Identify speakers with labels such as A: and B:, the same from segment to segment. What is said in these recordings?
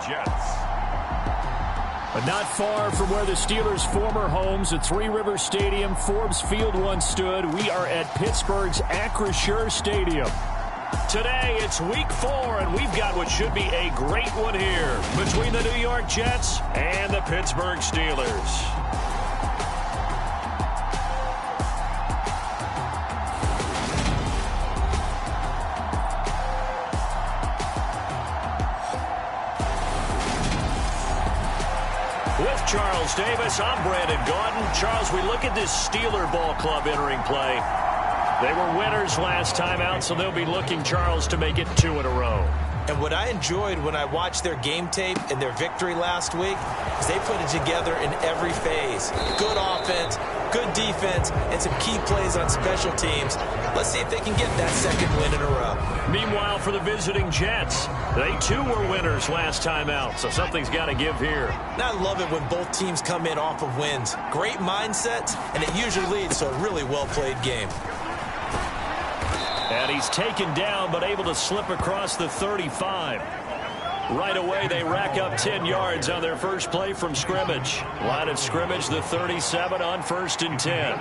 A: Jets.
B: But not far from where the Steelers' former homes at Three Rivers Stadium, Forbes Field once stood, we are at Pittsburgh's Acrisure Stadium. Today, it's Week 4, and we've got what should be a great one here between the New York Jets and the Pittsburgh Steelers. With Charles Davis, I'm Brandon Gaudin. Charles, we look at this Steeler ball club entering play. They were winners last time out, so they'll be looking, Charles, to make it 2 in a row.
C: And what I enjoyed when I watched their game tape and their victory last week is they put it together in every phase. Good offense, good defense, and some key plays on special teams. Let's see if they can get that second win in a row.
B: Meanwhile, for the visiting Jets, they too were winners last time out, so something's got to give here.
C: And I love it when both teams come in off of wins. Great mindsets, and it usually leads to a really well-played game.
B: And he's taken down, but able to slip across the 35. Right away, they rack up 10 yards on their first play from scrimmage. Line of scrimmage, the 37 on 1st and 10.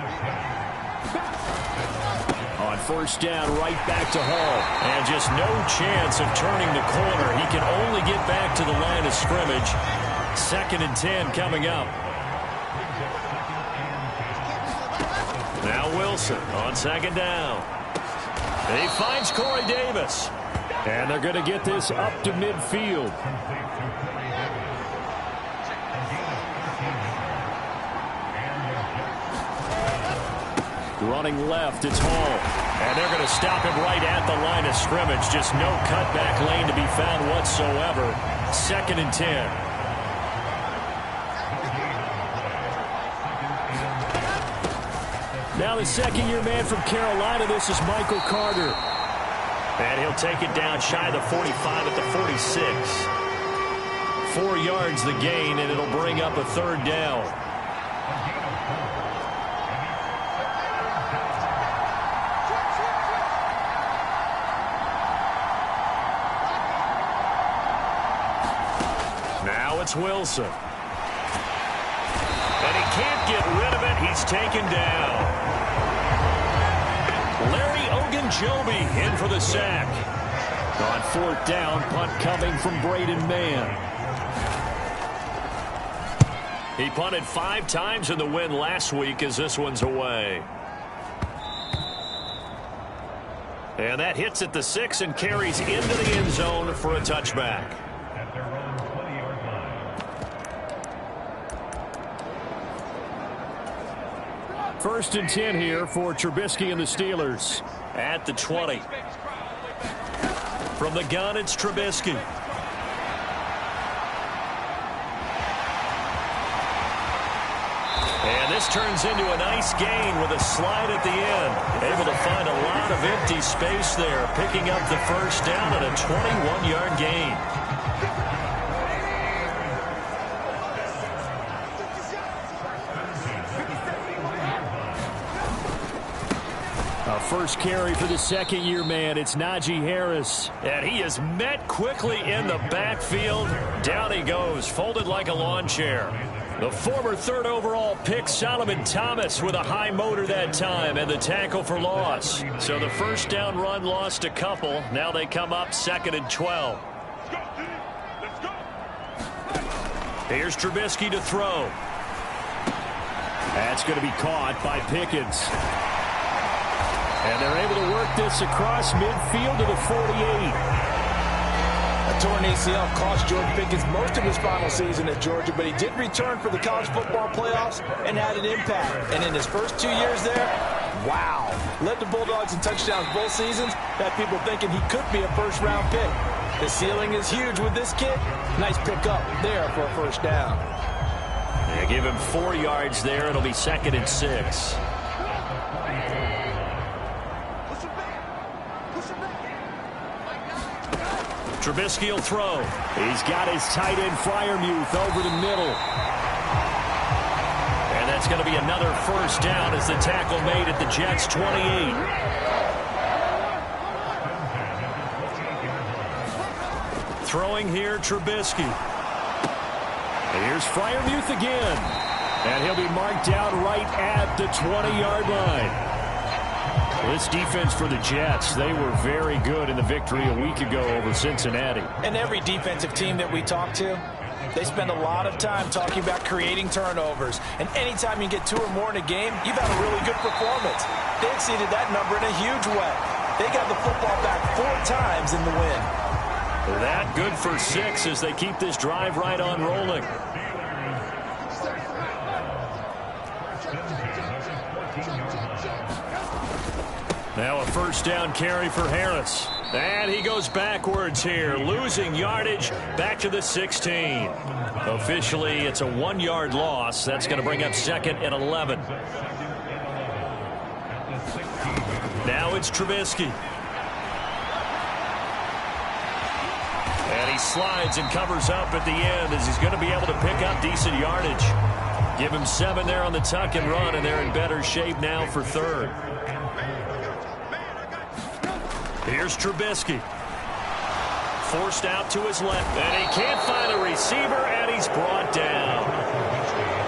B: On 1st down, right back to Hall. And just no chance of turning the corner. He can only get back to the line of scrimmage. 2nd and 10 coming up. Now Wilson on 2nd down. He finds Corey Davis. And they're going to get this up to midfield. Running left, it's Hall. And they're going to stop him right at the line of scrimmage. Just no cutback lane to be found whatsoever. 2nd and 10. Now the second-year man from Carolina, this is Michael Carter. And he'll take it down shy of the 45 at the 46. 4 yards the gain, and it'll bring up a 3rd down. Now it's Wilson. And he can't get rid of it. He's taken down. Larry Ogunjobi in for the sack. On 4th down, punt coming from Braden Mann. He punted 5 times in the win last week as this one's away. And that hits at the 6 and carries into the end zone for a touchback. First and 10 here for Trubisky and the Steelers at the 20. From the gun, it's Trubisky. And this turns into a nice gain with a slide at the end. Able to find a lot of empty space there, picking up the 1st down and a 21-yard gain. First carry for the second-year man. It's Najee Harris. And he is met quickly in the backfield. Down he goes, folded like a lawn chair. The former 3rd overall pick, Solomon Thomas, with a high motor that time and the tackle for loss. So the 1st down run lost a couple. Now they come up 2nd and 12. Here's Trubisky to throw. That's going to be caught by Pickens. And they're able to work this across midfield to the 48.
D: A torn ACL cost George Pickens most of his final season at Georgia, but he did return for the college football playoffs and had an impact. And in his first 2 years there, wow. Led the Bulldogs in touchdowns both seasons. Had people thinking he could be a first-round pick. The ceiling is huge with this kid. Nice pickup there for a 1st down.
B: They give him 4 yards there. It'll be 2nd and 6. Trubisky will throw. He's got his tight end Freiermuth over the middle. And that's going to be another 1st down as the tackle made at the Jets' 28. Throwing here, Trubisky. And here's Freiermuth again. And he'll be marked down right at the 20-yard line. This defense for the Jets, they were very good in the victory a week ago over Cincinnati.
D: And every defensive team that we talk to, they spend a lot of time talking about creating turnovers. And anytime you get 2 or more in a game, you've had a really good performance. They exceeded that number in a huge way. They got the football back 4 times in the win.
B: That good for 6 as they keep this drive right on rolling. Now a first down carry for Harris. And he goes backwards here, losing yardage back to the 16. Officially, it's a 1-yard loss. That's going to bring up 2nd and 11. Now it's Trubisky. And he slides and covers up at the end as he's going to be able to pick up decent yardage. Give him 7 there on the tuck and run, and they're in better shape now for 3rd. Here's Trubisky. Forced out to his left, and he can't find a receiver, and he's brought down.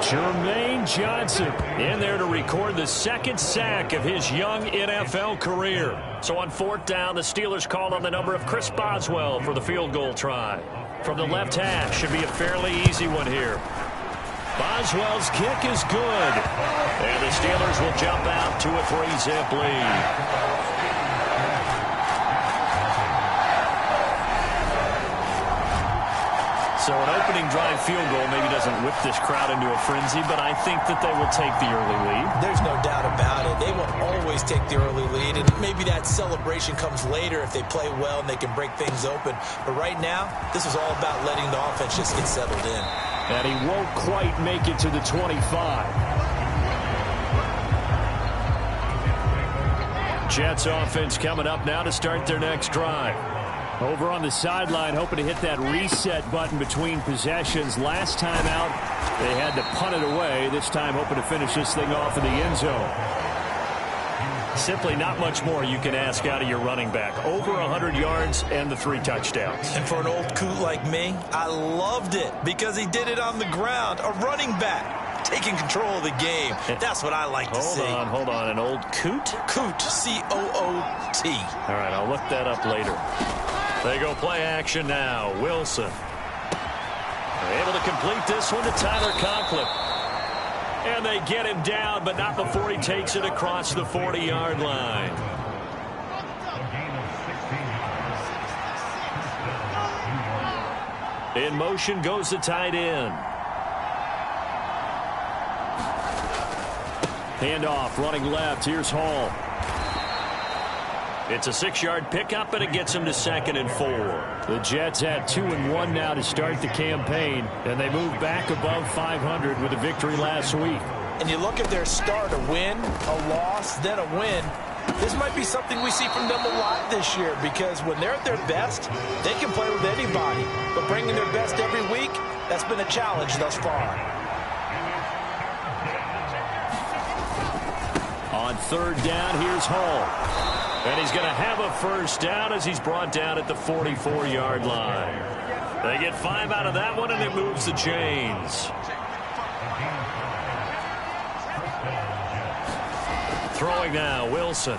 B: Jermaine Johnson in there to record the 2nd sack of his young NFL career. So on 4th down, the Steelers call on the number of Chris Boswell for the field goal try. From the left hash, should be a fairly easy one here. Boswell's kick is good. And the Steelers will jump out to a 3-zip lead. So an opening drive field goal maybe doesn't whip this crowd into a frenzy, but I think that they will take the early lead.
C: There's no doubt about it. They will always take the early lead, and maybe that celebration comes later if they play well and they can break things open. But right now, this is all about letting the offense just get settled in.
B: And he won't quite make it to the 25. Jets offense coming up now to start their next drive. Over on the sideline, hoping to hit that reset button between possessions. Last time out, they had to punt it away. This time, hoping to finish this thing off in the end zone. Simply not much more you can ask out of your running back. Over 100 yards and the 3 touchdowns.
C: And for an old coot like me, I loved it because he did it on the ground. A running back taking control of the game. That's what I like to see.
B: Hold on. An old coot?
C: Coot, C-O-O-T.
B: All right, I'll look that up later. They go play action now. Wilson. They're able to complete this one to Tyler Conklin. And they get him down, but not before he takes it across the 40-yard line. In motion goes the tight end. Handoff, running left. Here's Hall. It's a 6-yard pickup, and it gets him to 2nd and 4. The Jets at 2-1 now to start the campaign, and they move back above 500 with a victory last week.
D: And you look at their start, a win, a loss, then a win. This might be something we see from them a lot this year because when they're at their best, they can play with anybody. But bringing their best every week, that's been a challenge thus far.
B: On 3rd down, here's Hall. And he's going to have a first down as he's brought down at the 44-yard line. They get 5 out of that one, and it moves the chains. Throwing now, Wilson.